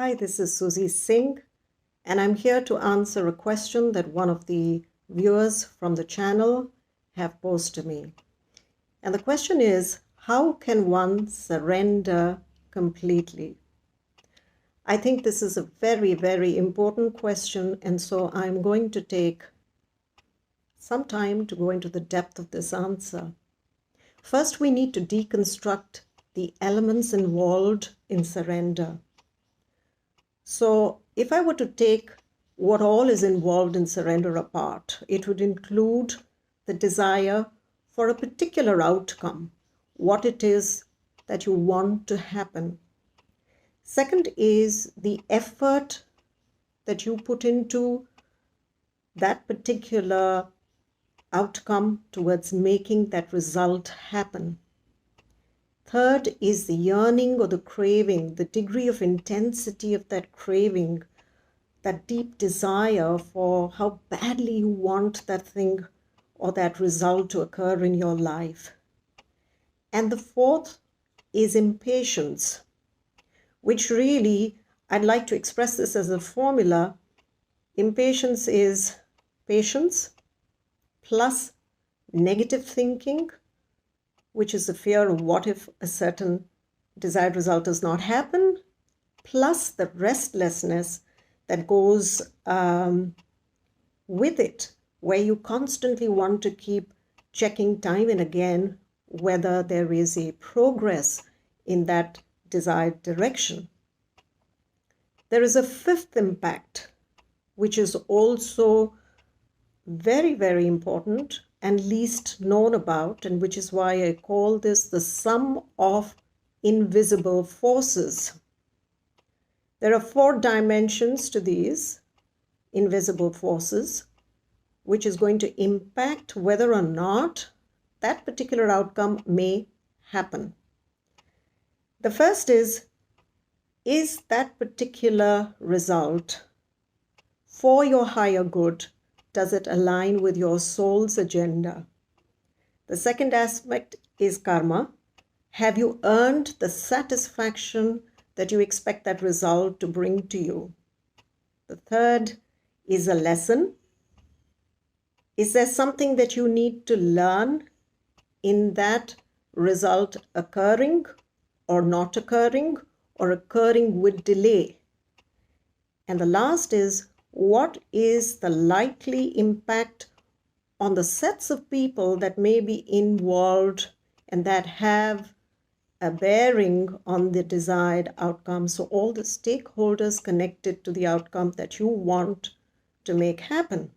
Hi, this is Susie Singh, and I'm here to answer a question that one of the viewers from the channel have posed to me. And the question is, how can one surrender completely? I think this is a very, very important question, and so I'm going to take some time to go into the depth of this answer. First, we need to deconstruct the elements involved in surrender. So if I were to take what all is involved in surrender apart, it would include the desire for a particular outcome, what it is that you want to happen. Second is the effort that you put into that particular outcome towards making that result happen. Third is the yearning or the craving, the degree of intensity of that craving, that deep desire for how badly you want that thing or that result to occur in your life. And the fourth is impatience, which really, I'd like to express this as a formula. Impatience is patience plus negative thinking, which is the fear of what if a certain desired result does not happen, plus the restlessness that goes with it, where you constantly want to keep checking time and again whether there is a progress in that desired direction. There is a fifth impact, which is also very, very important and least known about, and which is why I call this the sum of invisible forces. There are 4 dimensions to these invisible forces, which is going to impact whether or not that particular outcome may happen. The first is that particular result for your higher good? Does it align with your soul's agenda? The second aspect is karma. Have you earned the satisfaction that you expect that result to bring to you? The third is a lesson. Is there something that you need to learn in that result occurring or not occurring or occurring with delay? And the last is, what is the likely impact on the sets of people that may be involved and that have a bearing on the desired outcome? So all the stakeholders connected to the outcome that you want to make happen.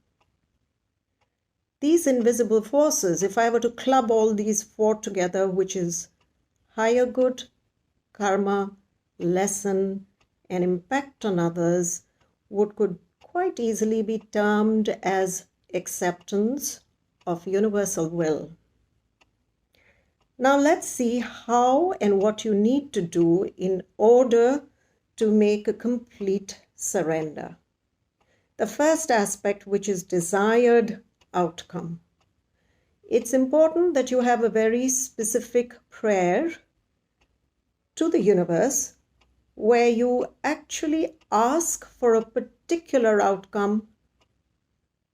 These invisible forces, if I were to club all these 4 together, which is higher good, karma, lesson, and impact on others, could quite easily be termed as acceptance of universal will. Now let's see how and what you need to do in order to make a complete surrender. The first aspect, which is desired outcome. It's important that you have a very specific prayer to the universe where you actually ask for a particular outcome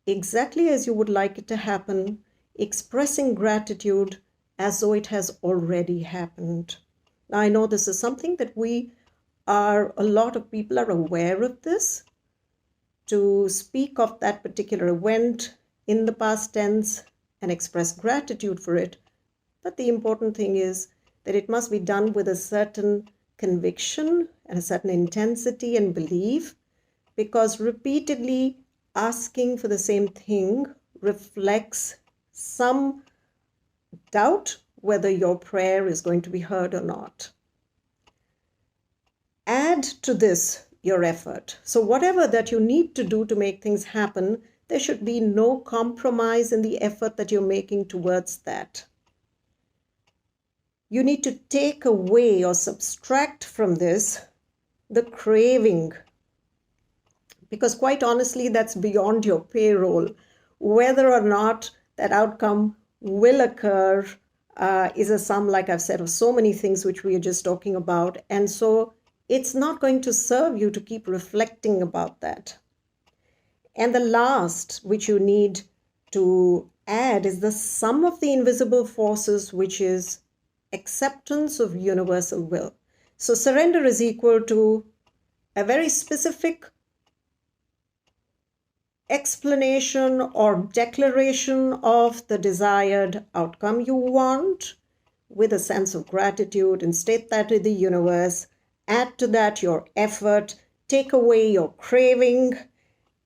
exactly as you would like it to happen, expressing gratitude as though it has already happened. Now, I know this is something that a lot of people are aware of this, to speak of that particular event in the past tense and express gratitude for it. But the important thing is that it must be done with a certain conviction and a certain intensity and belief, because repeatedly asking for the same thing reflects some doubt whether your prayer is going to be heard or not. Add to this your effort. So whatever that you need to do to make things happen, there should be no compromise in the effort that you're making towards that. You need to take away or subtract from this the craving, because quite honestly, that's beyond your payroll. Whether or not that outcome will occur is a sum, like I've said, of so many things which we are just talking about. And so it's not going to serve you to keep reflecting about that. And the last, which you need to add, is the sum of the invisible forces, which is acceptance of universal will. So surrender is equal to a very specific explanation or declaration of the desired outcome you want with a sense of gratitude, and state that to the universe. Add to that your effort, take away your craving,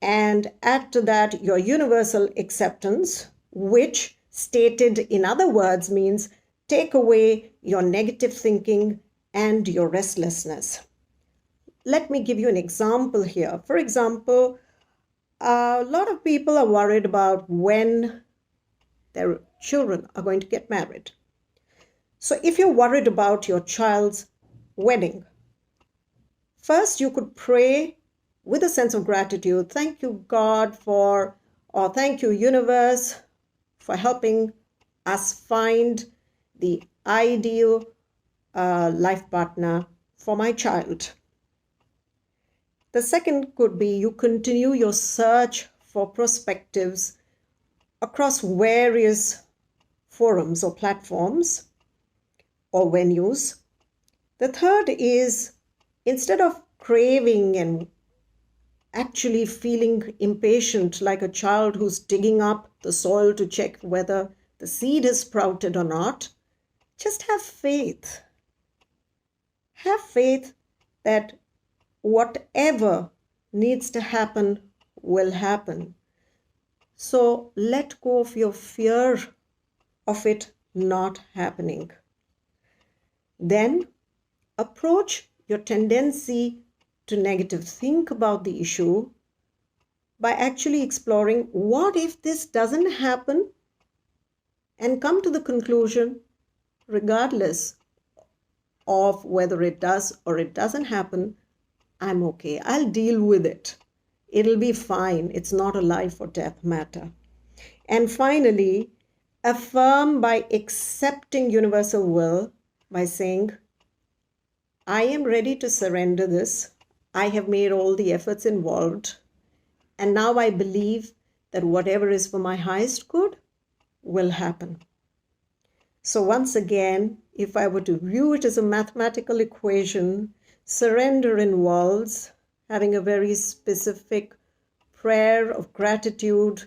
and add to that your universal acceptance, which stated in other words means take away your negative thinking and your restlessness. Let me give you an example here. For example, a lot of people are worried about when their children are going to get married. So if you're worried about your child's wedding, first you could pray with a sense of gratitude. Thank you, God, or thank you, universe, for helping us find the ideal life partner for my child. The second could be you continue your search for perspectives across various forums or platforms or venues. The third is, instead of craving and actually feeling impatient like a child who's digging up the soil to check whether the seed has sprouted or not, just have faith. Have faith that whatever needs to happen will happen. So let go of your fear of it not happening. Then approach your tendency to negative think about the issue by actually exploring, what if this doesn't happen? And come to the conclusion, regardless of whether it does or it doesn't happen, I'm okay. I'll deal with it. It'll be fine. It's not a life or death matter. And finally, affirm by accepting universal will by saying, I am ready to surrender this. I have made all the efforts involved. And now I believe that whatever is for my highest good will happen. So once again, if I were to view it as a mathematical equation, surrender involves having a very specific prayer of gratitude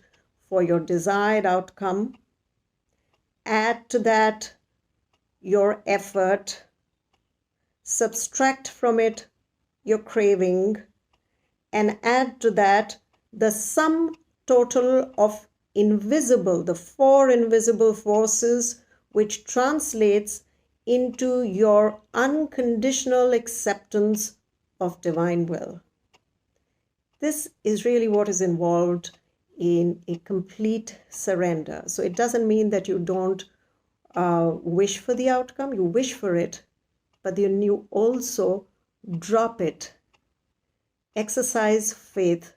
for your desired outcome. Add to that your effort. Subtract from it your craving. And add to that the sum total of the four invisible forces, which translates into your unconditional acceptance of divine will. This is really what is involved in a complete surrender. So it doesn't mean that you don't wish for the outcome. You wish for it, but then you also drop it, exercise faith,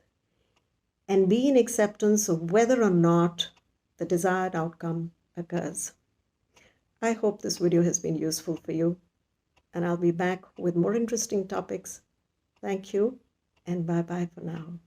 and be in acceptance of whether or not the desired outcome occurs. I hope this video has been useful for you, and I'll be back with more interesting topics. Thank you, and bye-bye for now.